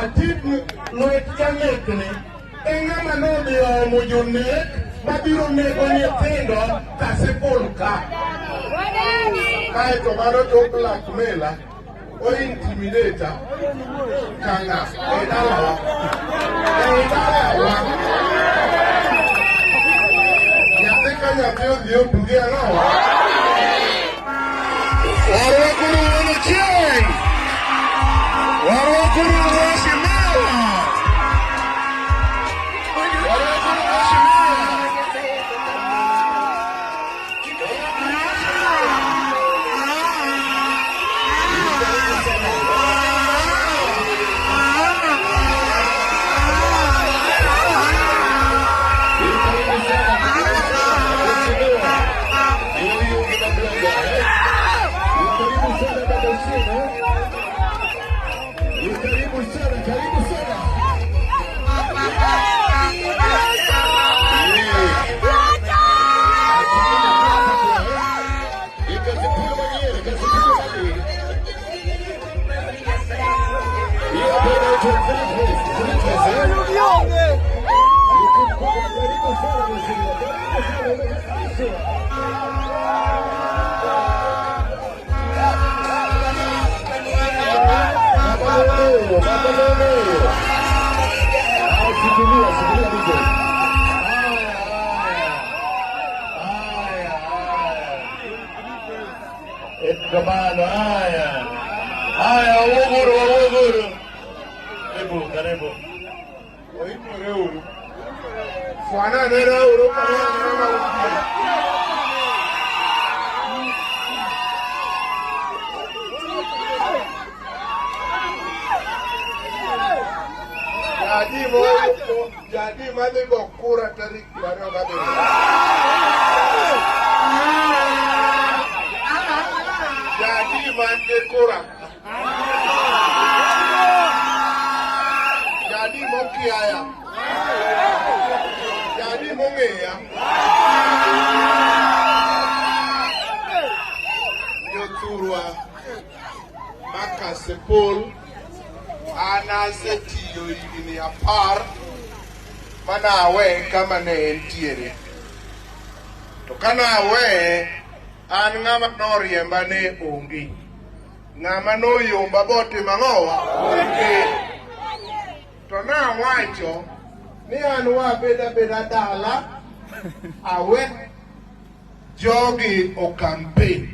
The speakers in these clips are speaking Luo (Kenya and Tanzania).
atit lwet janekne eng'ama nodhiomo jonek mabiro nego nyithindo Kasipul ka. Kaeto mano to blackmailer o intimidator kanga edalawa nyathi ka nyathi odhi otugi ang'owa warwakuru wuon chieng' warwakuru Mheshimiwa Kamano, haya, uguru. Karibu. Oipore uru. Fwana nera uru kama Jadi mane go kura tarik baro gabe. Jadi mane kura. Jadi moki aya. Jadi mongeya. Yoturwa Kasipul anasetiyo higni 10 manawe kama ne entiere. To kanawe an ng'ama noriemba ne onge. Ng'ama noyomba bote mang'owa onge. To nawacho ni an wabeda dala awe jogi o campaign.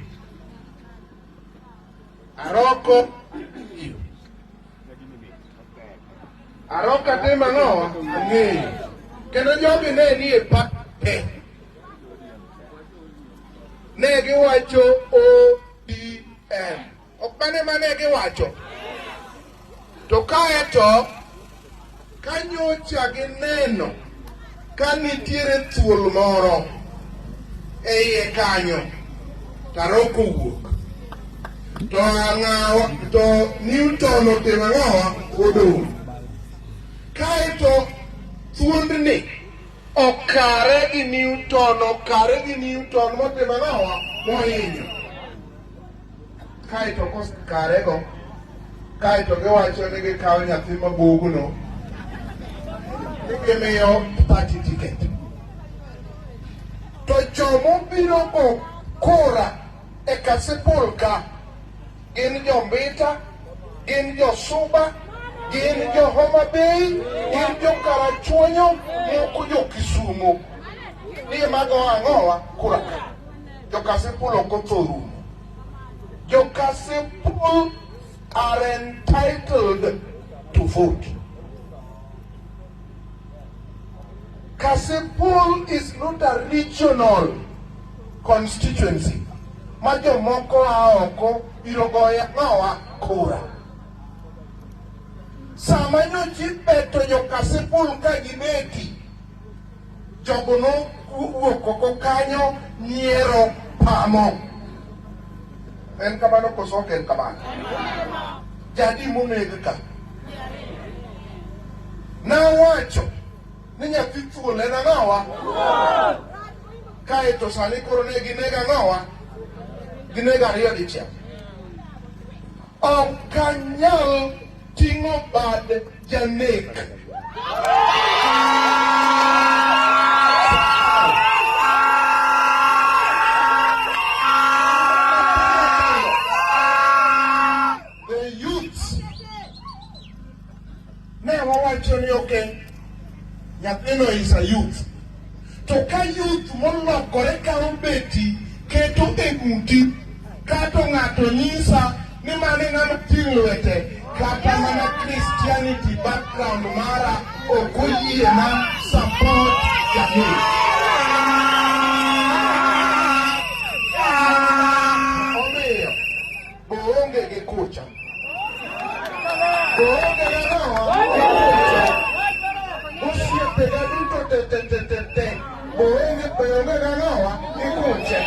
Aroka tema no ang'eyo. Kendo jogi ne ni e pate. Ne giwacho ODM. Ok mane mane giwacho. To kaeto kanyocha gineno ka nitiere thuol moro e iye kanyo taroko wuok. To Newton otimo ang'owa odong'. Kaeto thuondni okare gi Newton motimo ang'owa mohinyo. Kaeto kosekarego kaeto giwacho ni gikawo nyathi mabugno gimiyo party ticket. To jomobiro go kura e Kasipul ka gin jo Mbita, gin jo Suba, gin jo Homa Bay, gin jo Karachuonyo, moko jo Kisumu. Ni mago ang'owa kura ka. Jo Kasipul ok otho rumo. Jo Kasipul are entitled to vote. Kasipul is not a regional constituency. Majo moko aoko biro goya ng'owa kura. Sama nyochi beto jo Kasipul ka gibeti, jogo no wuok oko kanyo nyiero pamo. En kamano koso ok en kamano? Jadi moneg ka. Nawacho ni nyathi thuol en ang'owa. Kaeto sani koro ne ginego ang'owa. Ginego ariyo dichiel. Ok anyal ting'o bad janek. The youths ne wawacho ni okay, nyathino is a youth. To ka youth molokore kao beti keto e ng'uti, kato ng'ato nyisa ni mane ng'ama ting' lwete, kata mana Christianity background mara ok oyie na support janek. Omiyo boonge gi kucha, boonge gi kucha, osiepe ga duto te boonge ga gi kucha.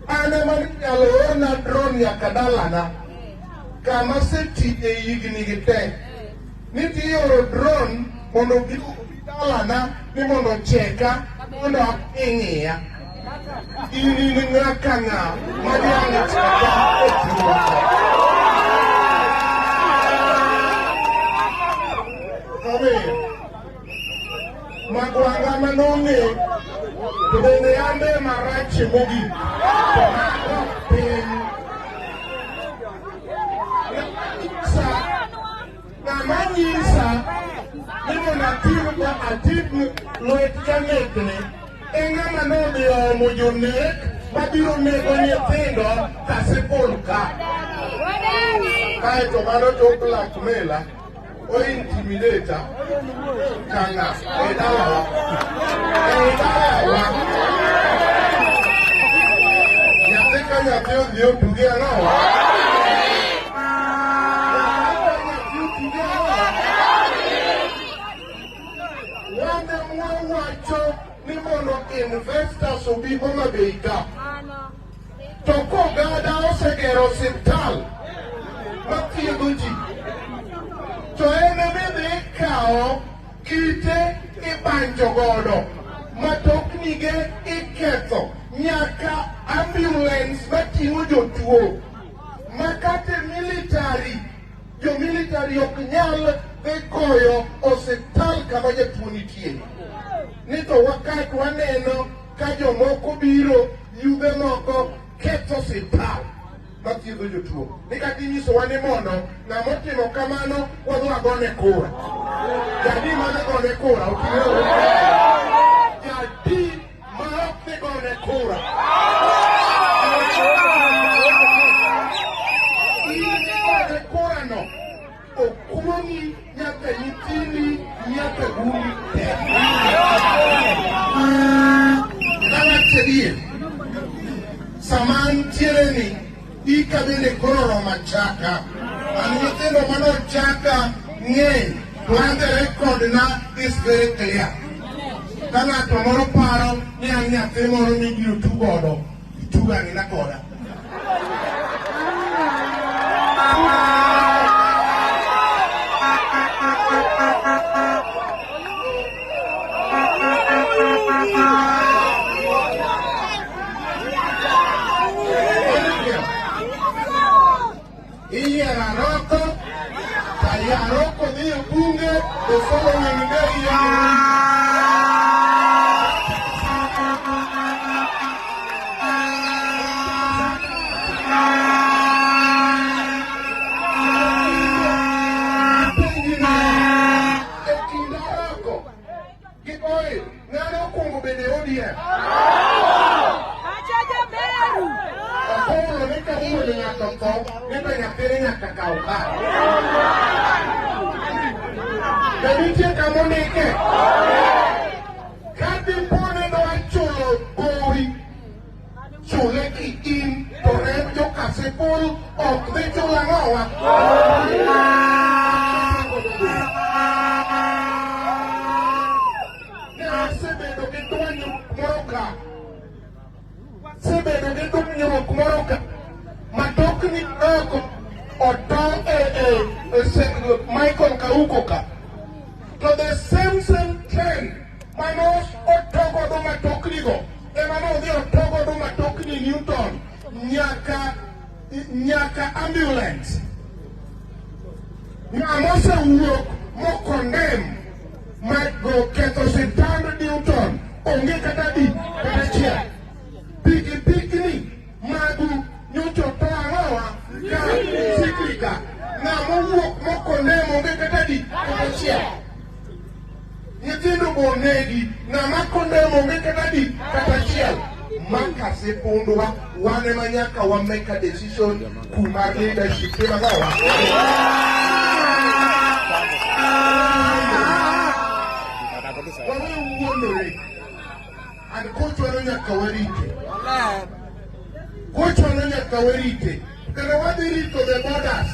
Ane man nyalo orna drone nyaka dalana kama seti e higni gi te. Niti oro drone mondo bi dalana ni mondo cheka mondo ing'iya. Ini ni ng'aka ng'a madiang' cheka e tiyoka. Omiyo magwanga manong'e to bende yande marach mogik to mako piny. Ng'ama nyisa ni mondo atim lwet janekni e ng'ama nodhi omo jonek mabiro nego nyithindo Kasipul ka. Kaeto mano to blackmailer o intimidator kanga e dalawa. Nyathi ka nyathi odhi otugi ang'owa. Wande mwawacho ni mondo investors obi Homa Bay ka. To kogada osegero osiptal mathiedho ji, to en bende ikawo kite ibanjo godo, matoknige iketho, nyaka ambulance mating'o jotuo, makate jo-military ok nyal dhi goyo osiptal kama jatuo nitie. Ni to wakat waneno ka jomoko biro, yudhe moko ketho osiptal mathiedho jotuo. Ni kaka inyisowa ni mondo ng'ama otimo kamano wadhi wagone kura. Jadi mane gone kura oting'o jadi ma ok dhi gone kura. Igone kurano okwong'i nyaka nyithindi nyaka guli te. Kawachedie sama ntiere ni ika bende koro roma chaka. An nyithindo manochaka ng'eny, and the record now is very clear. Ka ng'ato moro paro ni an nyathi moro mibiro tugodo, ituga ni nakoda. Yaroko di bunge the following day. Benite kamonike kati pone do achulo bori chule ki in to rem Kasipul ok dhi chula ng'owa. Ne asebedo gi dwanyruok moro ka, sebedo gi dwanyruok moro ka, matokni oko oto Michael Kauko ka. To the same trend manos otogo do matokni go emano dhi otogo do matokni Newton nyaka ambulance. ng'amose wuok mokondem go ketho sitand Newton onge kata di kata achiel. Pikipikni magu nyocho to ang'owa ka siklika ng'ama wuok mokondem onge kata di kata achiel. Nyithindo bonegi ng'ama kondem onge kata di kata achiel. Makase pondwa wane manyaka wa make a decision kumar leadership kema gawa. Wame uonore and coach wano nyaka warite. Coach wano nyaka warite. Kendo wadhi rito the borders.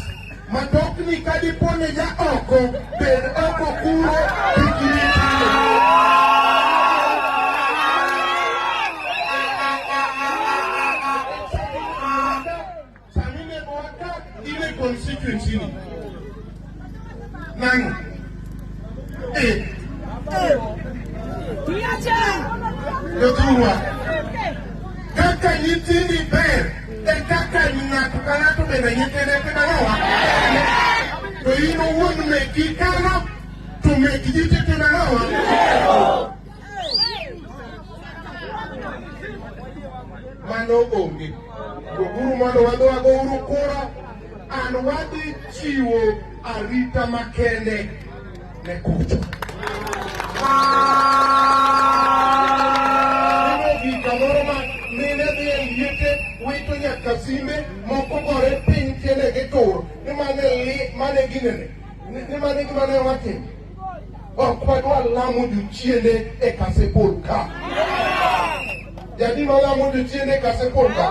Matokni kadipone ja oko bed oko kuro pikiriti. Constituency Nango Yotuwa Kaka nyitindi ber kaka nyakukanato benda nyitende pinagawa to ino wuon meki kano to meki jite pinagawa mano onge goguru mondo wadwa gouru kura an wadhi chiwo arita makende ne kucho. Kamoro ma mine dhi e liete wito nyaka simbe moko gore piny tiende gi tur ni mane ginene ni mane gimane watim. Ok wadwa lamo jochiende e Kasepol ka. Jadi malamo jochiende e Kasepol ka.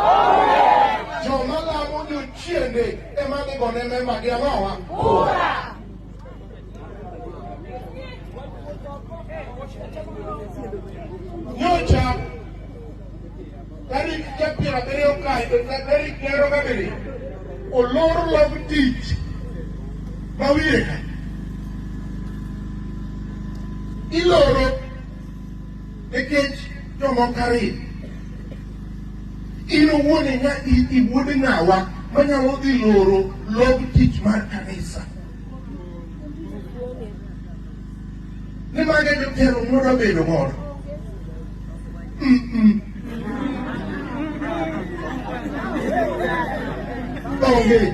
Joma lamo jochiende ema dhi gone memba gi ang'owa kura. Nyocha tarik piero abiriyo kae tarik 27 olor log tich mawiye ka iloro nikech jomoko ariyo. In owuon iwuod ng'awa manyalo dhi loro log tich mar kanisa. Ni mage jotelo mondo bedo modo. Okay,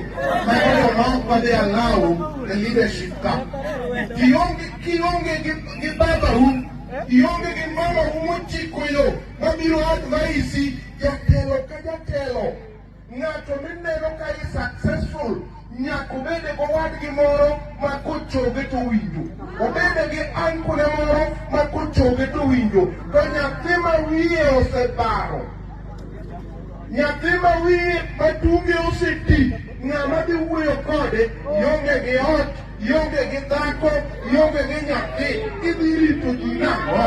my they allow the leadership come. Kionge gi baba hu, kionge gi mama hu mochiko yo, mabiro advise jatelo ka jatelo. Ng'ato mineno ka is successful, nyako bede go wadgi moro ma kochoge to winjo. Obede gi ankole moro ma kochoge to winjo. To nyathi ma wiye osebaro. Nyathi ma wiye matunge oseti, ng'ama dhi wuoyo kode, ionge gi ot, ionge gi dhako, ionge gi nyathi, idhi rito ji nang'o?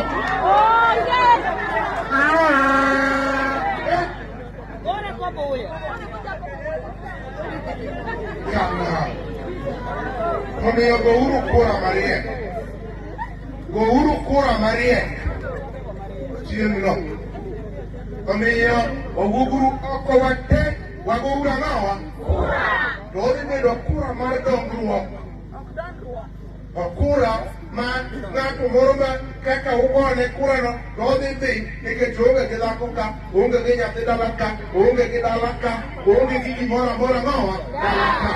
Omiyo gouru kura mariek. Gouru kura mariek. Chieng'no. Omiyo owuguru oko wate wagouru ang'owa. To odhi bedo kura mar dongruok. Kura ma ng'ato moro ma kaka ugone kurano to odhi dhi nikech oonge gi dhako ka, oonge gi nyathi dala ka, oonge gi dala ka, oonge gi gimoro amora ng'owa dala ka.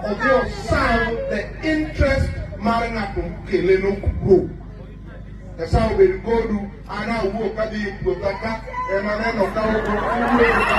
Odhi oserve the interest mar ng'ato keleno kuro. Nyasaye obed kodu, an awuok kadhi e puotha ka ema neno ka uwuoyo ka